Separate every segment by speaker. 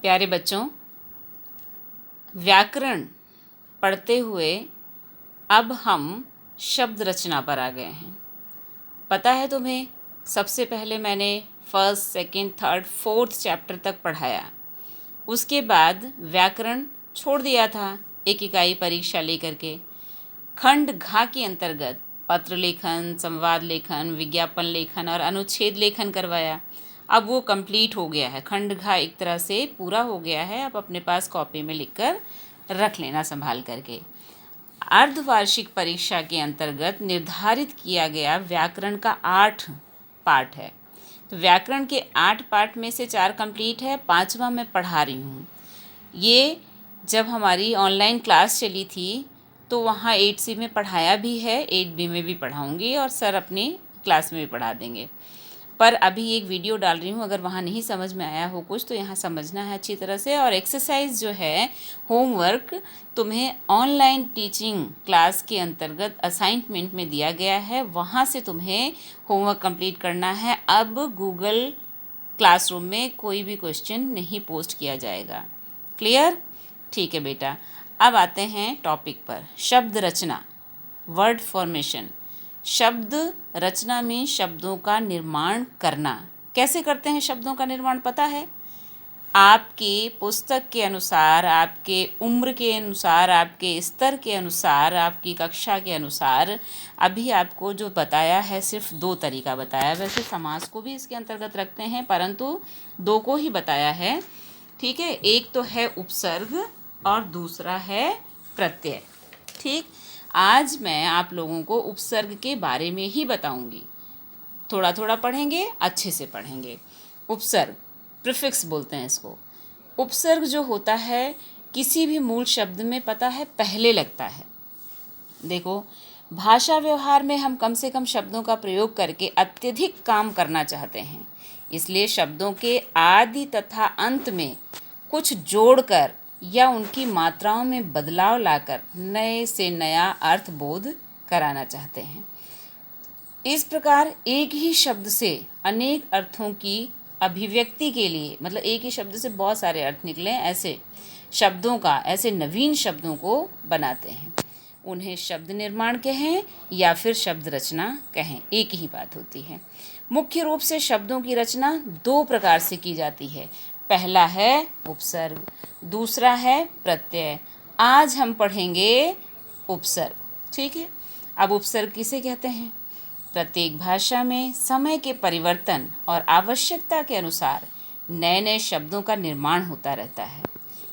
Speaker 1: प्यारे बच्चों, व्याकरण पढ़ते हुए अब हम शब्द रचना पर आ गए हैं। पता है तुम्हें, सबसे पहले मैंने first, second, third, fourth chapter तक पढ़ाया। उसके बाद व्याकरण छोड़ दिया था एक इकाई परीक्षा लेकर के। खंड घा के अंतर्गत पत्र लेखन, संवाद लेखन, विज्ञापन लेखन और अनुच्छेद लेखन करवाया। अब वो कंप्लीट हो गया है, खंड घा एक तरह से पूरा हो गया है। अब अपने पास कॉपी में लिखकर रख लेना संभाल करके। अर्धवार्षिक परीक्षा के अंतर्गत निर्धारित किया गया व्याकरण का 8 पार्ट है। तो व्याकरण के 8 पार्ट में से 4 कंप्लीट है, 5वां मैं पढ़ा रही हूँ। ये जब हमारी ऑनलाइन क्लास चली थी तो वहाँ 8C में पढ़ाया भी है, 8B में भी पढ़ाऊँगी और सर अपनी क्लास में भी पढ़ा देंगे। पर अभी एक वीडियो डाल रही हूँ, अगर वहाँ नहीं समझ में आया हो कुछ तो यहाँ समझना है अच्छी तरह से। और एक्सरसाइज जो है, होमवर्क तुम्हें ऑनलाइन टीचिंग क्लास के अंतर्गत असाइनमेंट में दिया गया है, वहाँ से तुम्हें होमवर्क कंप्लीट करना है। अब गूगल क्लासरूम में कोई भी क्वेश्चन नहीं पोस्ट किया जाएगा। क्लियर? ठीक है बेटा। अब आते हैं टॉपिक पर। शब्द रचना, वर्ड फॉर्मेशन। शब्द रचना में शब्दों का निर्माण करना। कैसे करते हैं शब्दों का निर्माण पता है? आपके पुस्तक के अनुसार, आपके उम्र के अनुसार, आपके स्तर के अनुसार, आपकी कक्षा के अनुसार अभी आपको जो बताया है सिर्फ 2 तरीका बताया। वैसे समास को भी इसके अंतर्गत रखते हैं, परंतु 2 को ही बताया है। ठीक है, एक तो है उपसर्ग और दूसरा है प्रत्यय। ठीक, आज मैं आप लोगों को उपसर्ग के बारे में ही बताऊंगी। थोड़ा थोड़ा पढ़ेंगे, अच्छे से पढ़ेंगे। उपसर्ग, प्रीफिक्स बोलते हैं इसको। उपसर्ग जो होता है किसी भी मूल शब्द में पता है पहले लगता है। देखो, भाषा व्यवहार में हम कम से कम शब्दों का प्रयोग करके अत्यधिक काम करना चाहते हैं, इसलिए शब्दों के आदि तथा अंत में कुछ जोड़कर या उनकी मात्राओं में बदलाव लाकर नए से नया अर्थ बोध कराना चाहते हैं। इस प्रकार एक ही शब्द से अनेक अर्थों की अभिव्यक्ति के लिए, मतलब एक ही शब्द से बहुत सारे अर्थ निकले, ऐसे शब्दों का, ऐसे नवीन शब्दों को बनाते हैं। उन्हें शब्द निर्माण कहें या फिर शब्द रचना कहें, एक ही बात होती है। मुख्य रूप से शब्दों की रचना 2 प्रकार से की जाती है। पहला है उपसर्ग, दूसरा है प्रत्यय। आज हम पढ़ेंगे उपसर्ग। ठीक है, अब उपसर्ग किसे कहते हैं? प्रत्येक भाषा में समय के परिवर्तन और आवश्यकता के अनुसार नए नए शब्दों का निर्माण होता रहता है।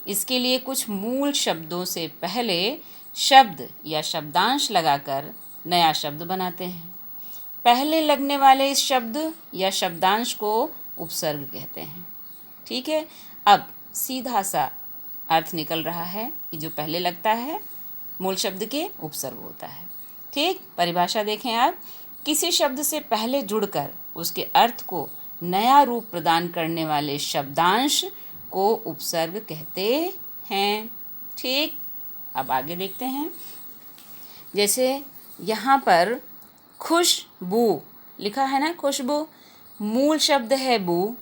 Speaker 1: इसके लिए कुछ मूल शब्दों से पहले शब्द या शब्दांश लगाकर नया शब्द बनाते हैं। पहले लगने वाले इस शब्द या शब्दांश को उपसर्ग कहते हैं। ठीक है, अब सीधा सा अर्थ निकल रहा है कि जो पहले लगता है मूल शब्द के उपसर्ग होता है। ठीक, परिभाषा देखें आप। किसी शब्द से पहले जुड़कर उसके अर्थ को नया रूप प्रदान करने वाले शब्दांश को उपसर्ग कहते हैं। ठीक, अब आगे देखते हैं। जैसे यहाँ पर खुशबू लिखा है ना, खुशबू मूल शब्द है बू,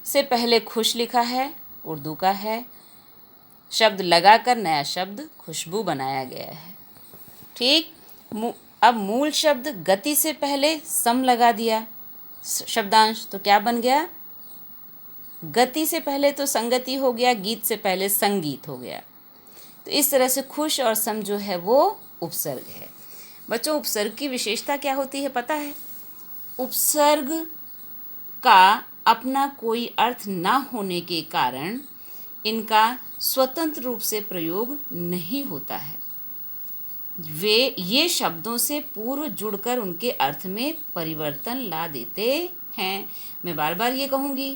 Speaker 1: से पहले खुश लिखा है, उर्दू का है। शब्द लगाकर नया शब्द खुशबू बनाया गया है। ठीक, अब मूल शब्द गति से पहले सम लगा दिया शब्दांश, तो क्या बन गया? गति से पहले तो संगति हो गया, गीत से पहले संगीत हो गया। तो इस तरह से खुश और सम जो है वो उपसर्ग है। बच्चों, उपसर्ग की विशेषता क्या होती है पता है? उपसर्ग का अपना कोई अर्थ ना होने के कारण इनका स्वतंत्र रूप से प्रयोग नहीं होता है। ये शब्दों से पूर्व जुड़कर उनके अर्थ में परिवर्तन ला देते हैं। मैं बार बार ये कहूँगी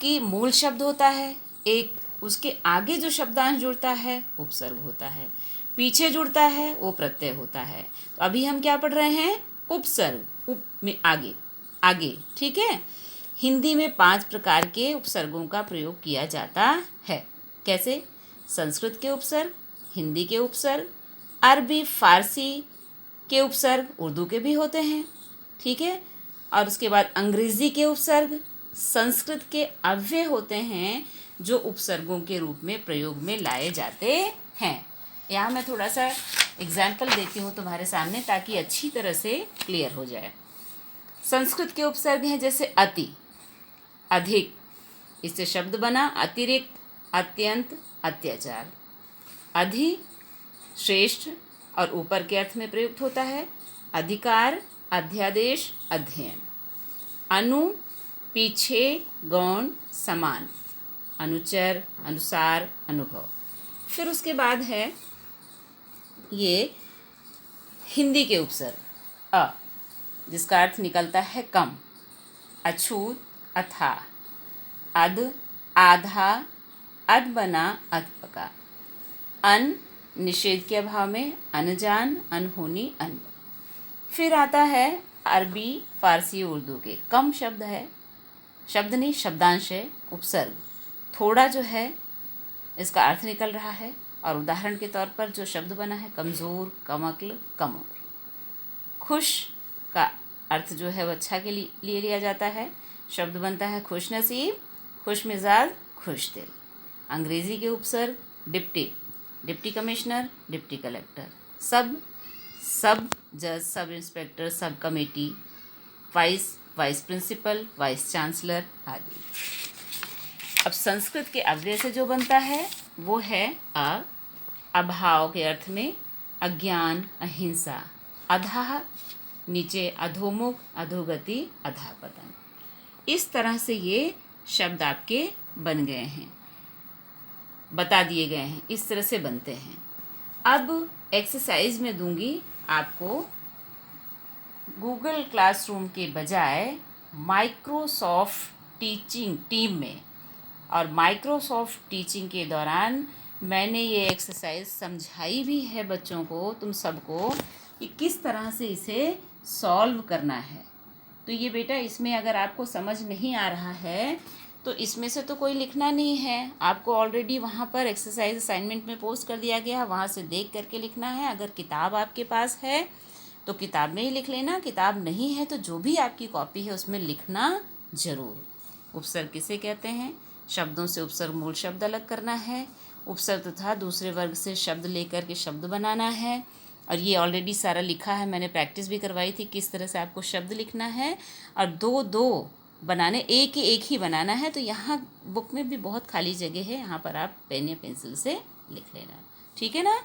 Speaker 1: कि मूल शब्द होता है एक, उसके आगे जो शब्दांश जुड़ता है उपसर्ग होता है, पीछे जुड़ता है वो प्रत्यय होता है। तो अभी हम क्या पढ़ रहे हैं? उपसर्ग, उप में आगे आगे। ठीक है, हिंदी में 5 प्रकार के उपसर्गों का प्रयोग किया जाता है। कैसे? संस्कृत के उपसर्ग, हिंदी के उपसर्ग, अरबी फारसी के उपसर्ग, उर्दू के भी होते हैं। ठीक है, और उसके बाद अंग्रेज़ी के उपसर्ग, संस्कृत के अव्यय होते हैं जो उपसर्गों के रूप में प्रयोग में लाए जाते हैं। यहाँ मैं थोड़ा सा एग्जाम्पल देती हूँ तुम्हारे सामने ताकि अच्छी तरह से क्लियर हो जाए। संस्कृत के उपसर्ग हैं जैसे अति, अधिक, इससे शब्द बना अतिरिक्त, अत्यंत, अत्याचार। अधि श्रेष्ठ और ऊपर के अर्थ में प्रयुक्त होता है। अधिकार, अध्यादेश, अध्ययन। अनु पीछे, गौण, समान, अनुचर, अनुसार, अनुभव। फिर उसके बाद है ये हिंदी के उपसर्ग अ, जिसका अर्थ निकलता है कम, अछूत, अथाह, अध, आधा, अध बना, अध पका। अन निषेध के अभाव में, अनजान, अनहोनी, अन। फिर आता है अरबी, फारसी, उर्दू के कम शब्द है, शब्द नहीं शब्दांश है, उपसर्ग थोड़ा जो है इसका अर्थ निकल रहा है। और उदाहरण के तौर पर जो शब्द बना है कमज़ोर, कमअक्ल, कम उम्र। खुश का अर्थ जो है वो अच्छा के लिए लिया जाता है। शब्द बनता है खुश नसीब, खुश मिजाज, खुश दिल। अंग्रेज़ी के उपसर्ग deputy, deputy commissioner, deputy collector, sub जज, sub inspector, sub committee, vice principal, vice chancellor आदि। अब संस्कृत के अव्यय से जो बनता है वो है अभाव के अर्थ में अज्ञान, अहिंसा। अधः नीचे, अधोमुख, अधोगति, अधःपतन। इस तरह से ये शब्द आपके बन गए हैं, बता दिए गए हैं, इस तरह से बनते हैं। अब एक्सरसाइज में दूंगी आपको गूगल क्लासरूम के बजाय माइक्रोसॉफ्ट टीचिंग टीम में, और माइक्रोसॉफ्ट टीचिंग के दौरान मैंने ये एक्सरसाइज समझाई भी है बच्चों को, तुम सबको, कि किस तरह से इसे सॉल्व करना है। तो ये बेटा इसमें अगर आपको समझ नहीं आ रहा है तो इसमें से तो कोई लिखना नहीं है, आपको ऑलरेडी वहाँ पर एक्सरसाइज असाइनमेंट में पोस्ट कर दिया गया है, वहाँ से देख करके लिखना है। अगर किताब आपके पास है तो किताब में ही लिख लेना, किताब नहीं है तो जो भी आपकी कॉपी है उसमें लिखना ज़रूर। उपसर्ग किसे कहते हैं? शब्दों से उपसर्ग मूल शब्द अलग करना है, उपसर्ग तथा दूसरे वर्ग से शब्द लेकर के शब्द बनाना है। और ये ऑलरेडी सारा लिखा है, मैंने प्रैक्टिस भी करवाई थी किस तरह से आपको शब्द लिखना है। और दो दो बनाने, एक ही बनाना है। तो यहाँ बुक में भी बहुत खाली जगह है, यहाँ पर आप पेन या पेंसिल से लिख लेना, ठीक है ना।